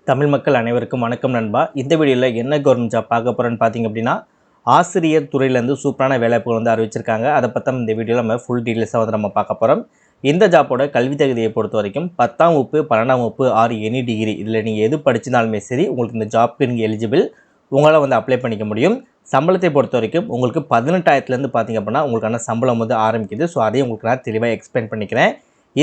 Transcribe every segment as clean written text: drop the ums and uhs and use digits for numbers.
தமிழ் மக்கள் அனைவருக்கும் வணக்கம் நண்பா. இந்த வீடியோவில் என்ன கவர்மெண்ட் ஜாப் பார்க்க போகிறோன்னு பார்த்தீங்க அப்படின்னா, ஆசிரியர் துறையிலேருந்து சூப்பரான வேலைவாய்ப்புகள் வந்து அறிவிச்சிருக்காங்க. அதை பற்றி இந்த வீடியோவில் நம்ம ஃபுல் டீட்டெயில்ஸாக வந்து நம்ம பார்க்க போகிறோம். இந்த ஜாப்போட கல்வி தகுதியை பொறுத்த வரைக்கும் 10ஆம் வகுப்பு 12ஆம் வகுப்பு ஆர் எனி டிகிரி இதில் நீங்கள் எது படிச்சிருந்தாலுமே சரி உங்களுக்கு இந்த ஜாப்க்கு நீங்கள் எலிஜிபிள். உங்களால் வந்து அப்ளை பண்ணிக்க முடியும். சம்பளத்தை பொறுத்த வரைக்கும் உங்களுக்கு 18,000லேருந்து பார்த்தீங்க அப்படின்னா உங்களுக்கான சம்பளம் வந்து ஆரம்பிக்குது. ஸோ அதையும் உங்களுக்கு நான் தெளிவாக எக்ஸ்பிளைன் பண்ணிக்கிறேன்.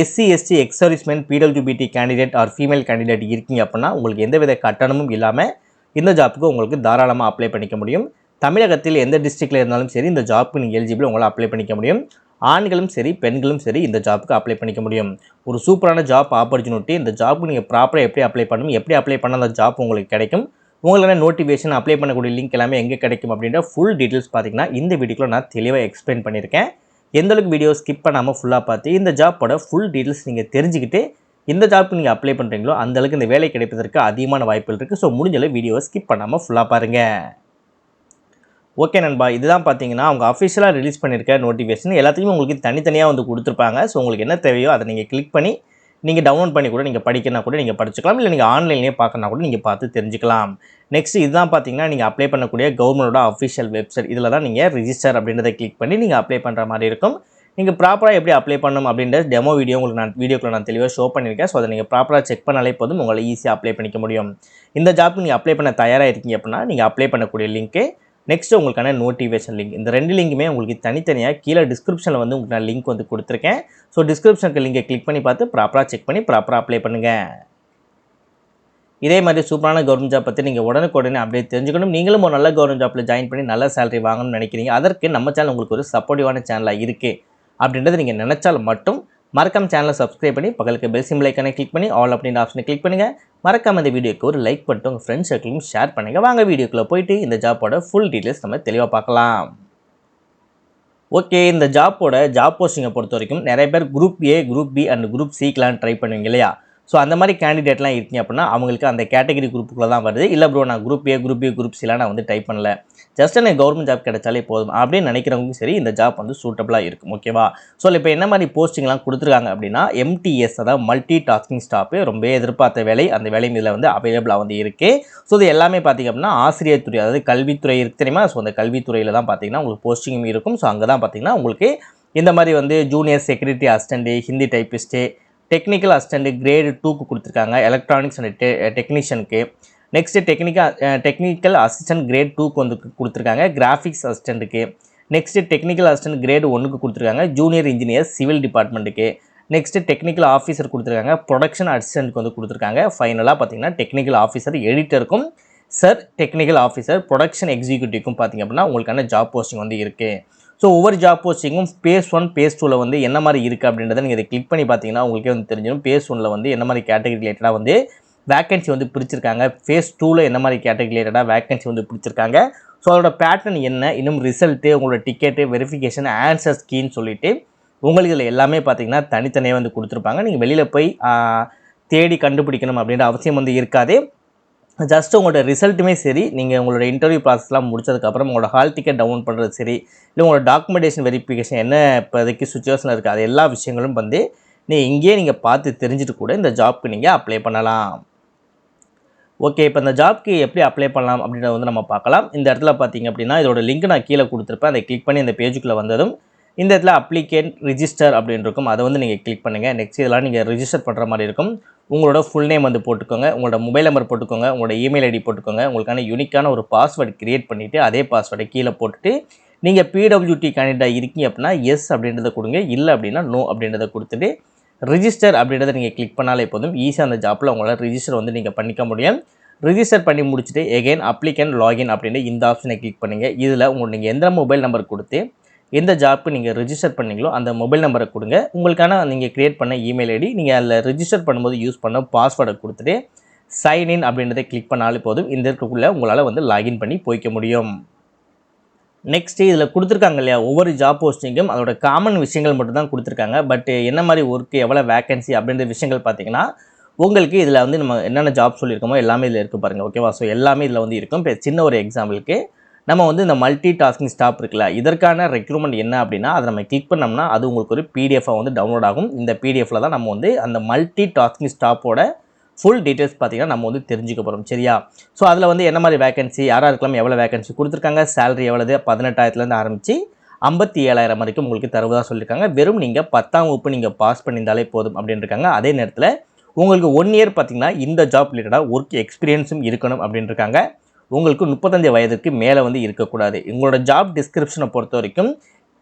SC ST ex serviceman PWBD candidate or female candidate இருக்கீங்க அப்படின்னா உங்களுக்கு எந்தவித கட்டணமும் இல்லாமல் இந்த ஜாப்புக்கு உங்களுக்கு தாராளமாக அப்ளை பண்ணிக்க முடியும். தமிழகத்தில் எந்த டிஸ்ட்ரிக்டில் இருந்தாலும் சரி இந்த ஜாப்புக்கு நீங்கள் எலிஜிபிள் உங்களால் அப்ளை பண்ணிக்க முடியும். ஆண்களும் சரி பெண்களும் சரி இந்த ஜாப்புக்கு அப்ளை பண்ணிக்க முடியும். ஒரு சூப்பரான ஜாப் ஆப்பர்ச்சுனிட்டி. இந்த ஜாப்புக்கு நீங்கள் ப்ராப்பராக எப்படி அப்ளை பண்ணணும், எப்படி அப்ளை பண்ணால் அந்த ஜாப் உங்களுக்கு கிடைக்கும், உங்களுக்கான நோட்டிஃபிகேஷன் அப்ளை பண்ணக்கூடிய லிங்க் எல்லாமே எங்கே கிடைக்கும் அப்படின்ற ஃபுல் டீட்டெயில்ஸ் பார்த்தீங்கன்னா இந்த வீடியோவில் நான் தெளிவாக எக்ஸ்பிளைன் பண்ணியிருக்கேன். எந்தளவுக்கு வீடியோ ஸ்கிப் பண்ணாமல் ஃபுல்லாக பார்த்து இந்த ஜாப்போட ஃபுல் டீட்டெயில்ஸ் நீங்கள் தெரிஞ்சுக்கிட்டு இந்த ஜாப்புக்கு நீங்கள் அப்ளை பண்ணுறீங்களோ அந்தளவுக்கு இந்த வேலை கிடைப்பதற்கு அதிகமான வாய்ப்புகள் இருக்குது. ஸோ முடிஞ்சளவு வீடியோவை ஸ்கிப் பண்ணாமல் ஃபுல்லாக பாருங்கள். ஓகே நண்பா, இதுதான் பார்த்தீங்கன்னா அவங்க அஃபிஷியலாக ரிலீஸ் பண்ணியிருக்க நோட்டிஃபிகேஷன். எல்லாத்தையுமே உங்களுக்கு தனித்தனியாக வந்து கொடுத்துருப்பாங்க. ஸோ உங்களுக்கு என்ன தேவையோ அதை நீங்கள் கிளிக் பண்ணி நீங்கள் டவுன்லோட் பண்ணி கூட நீங்கள் படிக்கனா கூட நீங்கள் படிச்சுக்கலாம். இல்லை நீங்கள் ஆன்லைன்லேயே பார்க்கனா கூட நீங்கள் பார்த்து தெரிஞ்சுக்கலாம். நெக்ஸ்ட் இதுதான் பார்த்தீங்கன்னா நீங்கள் அப்ளை பண்ணக்கூடிய கவர்மெண்டோட அஃபிஷியல் வெப்சைட். இதில் தான் நீங்கள் ரிஜிஸ்டர் அப்படின்றத கிளிக் பண்ணி நீங்கள் அப்ளை பண்ணுற மாதிரி இருக்கும். நீங்கள் ப்ராப்பராக எப்படி அப்ளை பண்ணணும் அப்படின்ற டெமோ வீடியோ உங்களுக்கு வீடியோக்குள்ள நான் தெளிவாக ஷோ பண்ணியிருக்கேன். ஸோ அதை நீங்கள் ப்ராப்பராக செக் பண்ணாலே போதும் உங்களை ஈஸியாக அப்ளை பண்ணிக்க முடியும். இந்த ஜாப்புக்கு நீங்கள் அப்ளை பண்ண தயாராக இருக்கீங்க அப்படின்னா நீங்கள் அப்ளை பண்ணக்கூடிய லிங்க்கு, நெக்ஸ்ட்டு உங்களுக்கான நோட்டிஃபிகேஷன் லிங்க், இந்த ரெண்டு லிங்குமே உங்களுக்கு தனித்தனியாக கீழே டிஸ்கிரிப்ஷனில் வந்து உங்களுக்கு நான் லிங்க் வந்து கொடுத்துருக்கேன். ஸோ டிஸ்கிரிப்ஷனுக்கு லிங்கை கிளிக் பண்ணி பார்த்து ப்ராப்பராக செக் பண்ணி ப்ராப்பராக அப்ளை பண்ணுங்கள். இதே மாதிரி சூப்பரான கவர்மெண்ட் ஜாப் பற்றி நீங்கள் உடனுக்குடனே அப்டேட் தெரிஞ்சுக்கணும். நீங்களும் ஒரு நல்ல கவர்மெண்ட் ஜாப்பில் ஜாயின் பண்ணி நல்ல சேலரி வாங்கணும்னு நினைக்கிறீங்க. அதற்கு நம்ம சேனல் உங்களுக்கு ஒரு சப்போர்ட்டிவான சேனலாக இருக்குது அப்படின்றத நீங்கள் நினச்சால் மட்டும் மறக்காம சேனலை சப்ஸ்கிரைப் பண்ணி பக்கத்துக்கு பெல் சிம்பிள் ஐக்கானை கிளிக் பண்ணி ஆல் அப்படின்ற ஆப்ஷனை கிளிக் பண்ணுங்கள். மறக்காம இந்த வீடியோக்கு ஒரு லைக் பண்ணிட்டு உங்கள் ஃப்ரெண்ட்ஸ் சர்க்கிளையும் ஷேர் பண்ணுங்கள். வாங்க வீடியோக்குள்ளே போயிட்டு இந்த ஜாப்போட ஃபுல் டீட்டெயில்ஸ் நம்ம தெளிவாக பார்க்கலாம். ஓகே, இந்த ஜாப்போட ஜாப் போஸ்டிங்கை பொறுத்த வரைக்கும் நிறைய பேர் group A, group B and group சிக்கெலாம் ட்ரை பண்ணுவீங்க இல்லையா? ஸோ அந்த மாதிரி கேண்டிடேட்லாம் இருக்கீங்க அப்படின்னா அவங்களுக்கு அந்த கேட்டகரி குரூப்புக்குள்ளே தான் வருது. இல்லை ப்ரோ நான் group A, group B, group சிலாம் நான் வந்து டைப் பண்ணல, ஜஸ்ட் எனக்கு கவர்மெண்ட் ஜாப் கிடைச்சாலே போதும் அப்படின்னு நினைக்கிறவங்களுக்கும் சரி இந்த ஜாப் வந்து சூட்டபுளாக இருக்கும். ஓகேவா? ஸோ இப்போ என்ன மாதிரி போஸ்டிங்லாம் கொடுத்துருக்காங்க அப்படின்னா MTS, அதாவது மல்டி டாஸ்கிங் ஸ்டாஃப், ரொம்ப எதிர்பார்த்த வேலை. அந்த வேலையும் இதில் வந்து அவைலபிளாக வந்து இருக்குது. ஸோ இது எல்லாமே பார்த்திங்க அப்படின்னா ஆசிரியர் துறை, அதாவது கல்வித்துறை இருக்குது தெரியுமா? ஸோ அந்த கல்வித்துறையில் தான் பார்த்திங்கன்னா உங்களுக்கு போஸ்டிங்கும் இருக்கும். ஸோ அங்கே தான் பார்த்திங்கன்னா உங்களுக்கு இந்த மாதிரி வந்து junior security assistant, Hindi typist, technical assistant grade 2க்கு கொடுத்துருக்காங்க. எலக்ட்ரானிக்ஸ் அண்ட் டெக்னீஷியனுக்கு. நெக்ஸ்ட்டு டெக்னிக்கல் அசிஸ்டன்ட் கிரேட் 2க்கு வந்து கொடுத்துருக்காங்க. கிராஃபிக்ஸ் அசிஸ்டண்ட்டுக்கு. நெக்ஸ்ட்டு டெக்னிக்கல் அசிஸ்டன்ட் கிரேடு 1க்கு கொடுத்துருக்காங்க. ஜூனியர் இன்ஜினியர் சிவில் டிபார்ட்மெண்ட்டுக்கு. நெக்ஸ்ட்டு டெக்னிக்கல் ஆஃபீஸர் கொடுத்துருக்காங்க. ப்ரொடக்ஷன் அசிஸ்டண்ட்டுக்கு வந்து கொடுத்துருக்காங்க. ஃபைனலாக பார்த்தீங்கன்னா டெக்னிக்கல் ஆஃபீஸர் எடிட்டருக்கும் சார் டெக்னிக்கல் ஆஃபீஸர் ப்ரொடக்ஷன் எக்ஸிக்யூட்டிவ்க்கும் பார்த்திங்க அப்படின்னா உங்களுக்கான ஜாப் போஸ்டிங் வந்து இருக்குது. ஸோ ஒவ்வொரு ஜாப் போஸ்டிங்கும் பேஸ் 1 பேஸ் 2ல் வந்து என்ன மாதிரி இருக்குது அப்படின்றத நீங்கள் இதை கிளிக் பண்ணி பார்த்தீங்கன்னா உங்களுக்கே வந்து தெரிஞ்சிடும். பேஸ் 1ல் வந்து என்ன மாதிரி கேட்டகரி ரிலேட்டடாக வந்து வேக்கன்சி வந்து பிடிச்சிருக்காங்க, ஃபேஸ் 2ல் என்ன மாதிரி கேட்டகரி ரிலேட்டடாக வேக்கன்சி வந்து பிடிச்சிருக்காங்க. ஸோ அதோட பேட்டர்ன் என்ன, இன்னும் ரிசல்ட்டு, உங்களோட டிக்கெட்டு, வெரிஃபிகேஷன், ஆன்சர் ஸ்கீன்னு சொல்லிவிட்டு உங்களுக்கு இதில் எல்லாமே பார்த்தீங்கன்னா தனித்தனியாக வந்து கொடுத்துருப்பாங்க. நீங்கள் வெளியில் போய் தேடி கண்டுபிடிக்கணும் அப்படின்ற அவசியம் வந்து இருக்காது. ஜஸ்ட் உங்களோட ரிசல்ட்டுமே சரி, நீங்கள் உங்களோட இன்டர்வியூ ப்ராசஸ்லாம் முடிச்சதுக்கப்புறம் உங்களோட ஹால் டிக்கெட் டவுன்லோட் பண்ணுறது சரி, இல்லை உங்களோட டாக்குமெண்டேஷன் வெரிஃபிகேஷன் என்ன இப்போதைக்கு சுச்சுவேஷனில் இருக்குது, அது எல்லா விஷயங்களும் வந்து இங்கேயே நீங்கள் பார்த்து தெரிஞ்சுட்டு கூட இந்த ஜாப்க்கு நீங்கள் அப்ளை பண்ணலாம். ஓகே, இப்போ இந்த ஜாப்க்கு எப்படி அப்ளை பண்ணலாம் அப்படின்றத வந்து நம்ம பார்க்கலாம். இந்த இடத்துல பார்த்தீங்க அப்படின்னா இதோட லிங்க் நான் கீழே கொடுத்துருப்பேன். அதை கிளிக் பண்ணி இந்த பேஜுக்குள்ளே வந்ததும் இந்த இடத்துல அப்ளிகேண்ட் ரிஜிஸ்டர் அப்படின்னு இருக்கும். அதை வந்து நீங்கள் கிளிக் பண்ணுங்கள். நெக்ஸ்ட் இதெல்லாம் நீங்கள் ரிஜிஸ்டர் பண்ணுற மாதிரி இருக்கும். உங்களோட ஃபுல் நேம் வந்து போட்டுக்கோங்க, உங்களோட மொபைல் நம்பர் போட்டுக்கோங்க, உங்களோட இமெயில் ஐடி போட்டுக்கோங்க. உங்களுக்கான யூனிக்கான ஒரு பாஸ்வேர்டு கிரியேட் பண்ணிவிட்டு அதே பாஸ்வேர்டை கீழே போட்டுட்டு நீங்கள் பிடபிள்யூடி கேண்டிடேட் இருக்கீங்க அப்படின்னா எஸ் அப்படின்றத கொடுங்க, இல்லை அப்படின்னா நோ அப்படின்றத கொடுத்துட்டு ரிஜிஸ்டர் அப்படின்றத நீங்கள் கிளிக் பண்ணாலே போதும். ஈஸியாக அந்த ஜாப்பில் உங்களால் ரிஜிஸ்டர் வந்து நீங்கள் பண்ணிக்க முடியும். ரிஜிஸ்டர் பண்ணி முடிச்சுட்டு எகைன் அப்ளிகேண்ட் லாகின் அப்படின்ற இந்த ஆப்ஷனை கிளிக் பண்ணுங்கள். இதில் உங்களுக்கு நீங்கள் எந்த மொபைல் நம்பர் கொடுத்து எந்த ஜாப்புக்கு நீங்கள் ரிஜிஸ்டர் பண்ணீங்களோ அந்த மொபைல் நம்பரை கொடுங்க. உங்களுக்கான நீங்கள் க்ரியேட் பண்ண இமெயில் ஐடி, நீங்கள் அதில் ரிஜிஸ்டர் பண்ணும்போது யூஸ் பண்ண பாஸ்வேர்டை கொடுத்துட்டு சைன்இன் அப்படின்றத கிளிக் பண்ணாலே போதும். இந்த இருக்குள்ளே உங்களால் வந்து லாகின் பண்ணி போய்க்க முடியும். நெக்ஸ்ட்டு இதில் கொடுத்துருக்காங்க இல்லையா, ஒவ்வொரு ஜாப் போஸ்டிங்கும் அதோட காமன் விஷயங்கள் மட்டும் தான் கொடுத்துருக்காங்க. பட் என்ன மாதிரி ஒர்க்கு, எவ்வளோ வேக்கன்சி அப்படின்ற விஷயங்கள் பார்த்தீங்கன்னா உங்களுக்கு இதில் வந்து நம்ம என்னென்ன ஜாப் சொல்லியிருக்கோமோ எல்லாமே இதில் இருக்குது பாருங்கள். ஓகேவா? ஸோ எல்லாமே இதில் வந்து இருக்கும். இப்போ சின்ன ஒரு எக்ஸாம்பிளுக்கு நம்ம வந்து இந்த மல்டி டாஸ்கிங் ஸ்டாஃப் இருக்குல்ல, இதற்கான ரெக்ரூட்மெண்ட் என்ன அப்படின்னா அதை நம்ம கிளிக் பண்ணோம்னா அது உங்களுக்கு ஒரு பிடிஎஃபாக வந்து டவுன்லோட் ஆகும். இந்த பிடிஎஃபில் தான் நம்ம வந்து அந்த மல்டி டாஸ்கிங் ஸ்டாஃபோட ஃபுல் டீட்டெயில்ஸ் பார்த்தீங்கன்னா நம்ம வந்து தெரிஞ்சுக்க போகிறோம் சரியா. ஸோ அதில் வந்து என்ன மாதிரி வேகன்சி, யாராருக்கெல்லாம் எவ்வளோ வேகன்சி கொடுத்துருக்காங்க, சேலரி எவ்வளவு 18,000லேருந்து ஆரம்பித்து 57,000 வரைக்கும் உங்களுக்கு தருவதாக சொல்லியிருக்காங்க. வெறும் நீங்கள் 10ஆம் வகுப்பு நீங்கள் பாஸ் பண்ணியிருந்தாலே போதும் அப்படின்னு இருக்காங்க. அதே நேரத்தில் உங்களுக்கு 1 இயர் பார்த்தீங்கன்னா இந்த ஜாப் ரிலேட்டடாக ஒர்க் எக்ஸ்பீரியன்ஸும் இருக்கணும் அப்படின்னு இருக்காங்க. உங்களுக்கு 35 வயதுக்கு மேலே வந்து இருக்கக்கூடாது. உங்களோட ஜாப் டிஸ்கிரிப்ஷனை பொறுத்த வரைக்கும்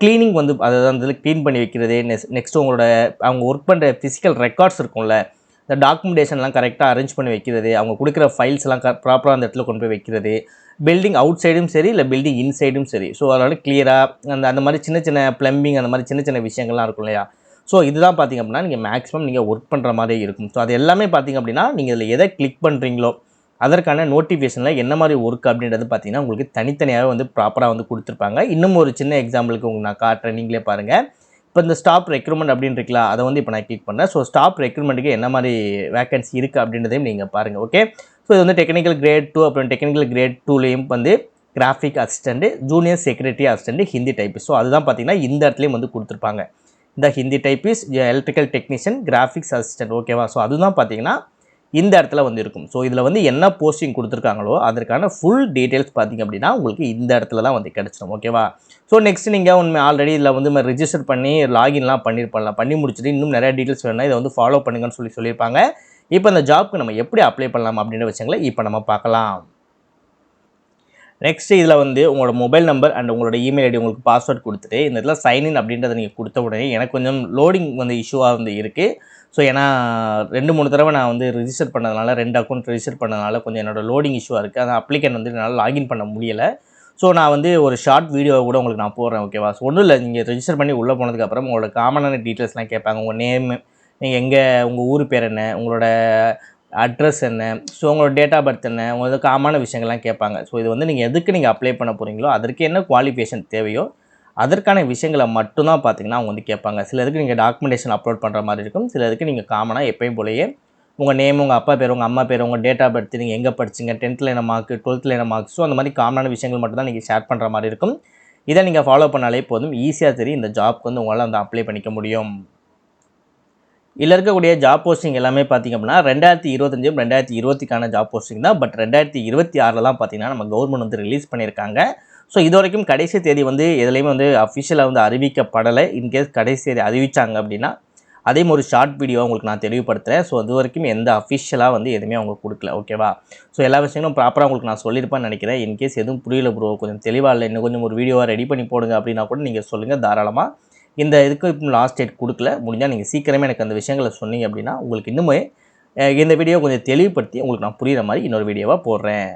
க்ளீனிங் வந்து அதாவது வந்து க்ளீன் பண்ணி வைக்கிறது, நெக்ஸ்ட் உங்களோட அவங்க ஒர்க் பண்ணுற ஃபிசிக்கல் ரெக்கார்ட்ஸ் இருக்கும்ல, இந்த டாக்குமெண்டேஷன்லாம் கரெக்டாக அரேஞ்ச் பண்ணி வைக்கிறது, அவங்க கொடுக்குற ஃபைல்ஸ்லாம் ப்ராப்பராக அந்த இடத்துல கொண்டு போய் வைக்கிறது, பில்டிங் அவுட் சைடும் சரி இல்லை பில்டிங் இன்சைடும் சரி. ஸோ அதனால் கிளியராக அந்த மாதிரி சின்ன சின்ன ப்ளம்பிங் அந்த மாதிரி சின்ன சின்ன விஷயங்கள்லாம் இருக்கும் இல்லையா. ஸோ இதுதான் பார்த்திங்க அப்படின்னா நீங்கள் மேக்ஸிமம் நீங்கள் ஒர்க் பண்ணுற மாதிரி இருக்கும். ஸோ அது எல்லாமே பார்த்திங்க அப்படின்னா நீங்கள் இதில் எதை கிளிக் பண்ணுறீங்களோ அதற்கான நோட்டிஃபிகேஷனில் என்ன மாதிரி ஒர்க் அப்படின்றது பார்த்தீங்கன்னா உங்களுக்கு தனித்தனியாகவே வந்து ப்ராப்பராக வந்து கொடுத்துருப்பாங்க. இன்னும் ஒரு சின்ன எக்ஸாம்பிளுக்கு உங்களுக்கு நான் காட்டுறேன், நீங்களே பாருங்கள். இப்போ இந்த ஸ்டாப் ரெக்ரூட்மெண்ட் அப்படின்னு இருக்குல்ல, அதை வந்து இப்போ நான் கிளிக் பண்ணேன். ஸோ ஸ்டாப் ரெக்ரூட்மெண்ட்டுக்கு என்ன மாதிரி வேகன்சி இருக்குது அப்படின்றதையும் நீங்கள் பாருங்கள். ஓகே, ஸோ இது வந்து டெக்னிக்கல் கிரேட் 2, அப்புறம் டெக்னிக்கல் கிரேட் 2லேயும் வந்து graphic assistant, junior secretary assistant, Hindi typist. So அதுதான் பார்த்தீங்கன்னா இந்த இடத்துலையும் வந்து கொடுத்துருப்பாங்க. இந்த Hindi typist, electrical technician, graphics assistant. ஓகேவா. ஸோ அதுதான் பார்த்தீங்கன்னா இந்த இடத்துல வந்து இருக்கும். ஸோ இதில் வந்து என்ன போஸ்டிங் கொடுத்துருக்காங்களோ அதற்கான ஃபுல் டீட்டெயில்ஸ் பார்த்திங்க அப்படின்னா உங்களுக்கு இந்த இடத்துல தான் வந்து கிடச்சிடும். ஓகேவா. ஸோ நெக்ஸ்ட் நீங்கள் உண்மை ஆல்ரெடி இதில் வந்து ரிஜிஸ்டர் பண்ணி லாகின்லாம் பண்ணி முடிச்சுட்டு இன்னும் நிறைய டீட்டெயில்ஸ் வேணும்னா இதை வந்து ஃபாலோ பண்ணுங்கன்னு சொல்லியிருப்பாங்க. இப்போ இந்த ஜாப்க்கு நம்ம எப்படி அப்ளை பண்ணலாம் அப்படின்ற விஷயங்களை இப்போ நம்ம பார்க்கலாம். நெக்ஸ்ட் இதில் வந்து உங்களோட மொபைல் நம்பர் அண்ட் உங்களோட இமெயில் ஐடி உங்களுக்கு பாஸ்வேர்ட் கொடுத்துட்டு இந்த இடத்துல சைன்இன் அப்படின்றத நீங்கள் கொடுத்த உடனே எனக்கு கொஞ்சம் லோடிங் வந்து இஷ்யூவாக வந்து இருக்குது. ஸோ ஏன்னா 2-3 தடவை நான் வந்து ரிஜிஸ்டர் பண்ணதுனால 2 அக்கௌண்ட் ரிஜிஸ்டர் பண்ணதுனால கொஞ்சம் என்னோடய லோடிங் இஷ்யூவாக இருக்குது. அந்த அப்ளிகேஷன் வந்து என்னால் லாகின் பண்ண முடியலை. ஸோ நான் வந்து ஒரு ஷார்ட் வீடியோ கூட உங்களுக்கு நான் போடுறேன். ஓகேவா. ஸோ ஒன்றும் இல்லை, நீங்கள் ரிஜிஸ்டர் பண்ணி உள்ளே போனதுக்கப்புறம் உங்களோட காமனான டீட்டெயில்ஸ்லாம் கேட்பாங்க. உங்கள் நேம், நீங்கள் எங்கே, உங்கள் ஊர் பேர் என்ன, உங்களோட அட்ரஸ் என்ன, ஸோ உங்களோட டேட் ஆஃப் பர்த் என்ன, உங்களுக்கு காமான விஷயங்கள்லாம் கேட்பாங்க. ஸோ இது வந்து நீங்கள் எதுக்கு நீங்கள் அப்ளை பண்ண போகிறீங்களோ அதற்கு என்ன குவாலிஃபிகேஷன் தேவையோ அதற்கான விஷயங்களை மட்டும்தான் பார்த்தீங்கன்னா அவங்க வந்து கேட்பாங்க. சிலருக்கு நீங்கள் டாக்குமெண்டேஷன் அப்லோட் பண்ணுற மாதிரி இருக்கும். சிலருக்கு நீங்கள் காமனாக எப்பயும் போலயே உங்கள் நேம், உங்கள் அப்பா பேர், உங்கள் அம்மா பேர், உங்கள் டேட் ஆஃப் பர்த், நீங்கள் எங்கே படிச்சிங்க, 10th என்ன மார்க், 12th என்ன மார்க், ஸோ அந்த மாதிரி காமனான விஷயங்கள் மட்டும் தான் நீங்கள் ஷேர் பண்ணுற மாதிரி இருக்கும். இதை நீங்கள் ஃபாலோ பண்ணாலே போதும், ஈஸியாக தெரியும் இந்த ஜாப்க்கு வந்து உங்களால் வந்து அப்ளை பண்ணிக்க முடியும். இதில் இருக்கக்கூடிய ஜாப் போஸ்டிங் எல்லாமே பார்த்திங்க அப்படின்னா 2025 2020க்கான ஜாப் போஸ்டிங் தான். பட் 2026 தான் பார்த்திங்கன்னா நம்ம கவர்மெண்ட் வந்து ரிலீஸ் பண்ணியிருக்காங்க. ஸோ இது வரைக்கும் கடைசி தேதி வந்து எதுலேயுமே வந்து அஃபிஷியலாக வந்து அறிவிக்கப்படலை. இன்கேஸ் கடைசி தேதி அறிவித்தாங்க அப்படின்னா அதையும் ஒரு ஷார்ட் வீடியோ உங்களுக்கு நான் தெளிவுபடுத்துகிறேன். ஸோ அது வரைக்கும் எந்த அஃபிஷியலாக வந்து எதுவுமே அவங்க கொடுக்கல. ஓகேவா. ஸோ எல்லா விஷயங்களும் ப்ராப்பராக உங்களுக்கு நான் சொல்லியிருப்பேன்னு நினைக்கிறேன். இன்கேஸ் எதுவும் புரியல ப்ரோ, கொஞ்சம் தெளிவாக இல்லை, இன்னும் கொஞ்சம் ஒரு வீடியோவாக ரெடி பண்ணி போடுங்க அப்படின்னா கூட நீங்கள் சொல்லுங்கள் தாராளமாக. இந்த இதுக்கு இப்போ லாஸ்ட் டேட் கொடுக்கல. முடிஞ்சால் நீங்கள் சீக்கிரமே எனக்கு அந்த விஷயங்களை சொன்னீங்க அப்படின்னா உங்களுக்கு இன்னுமே இந்த வீடியோ கொஞ்சம் தெளிவுபடுத்தி உங்களுக்கு நான் புரிகிற மாதிரி இன்னொரு வீடியோவாக போடுறேன்.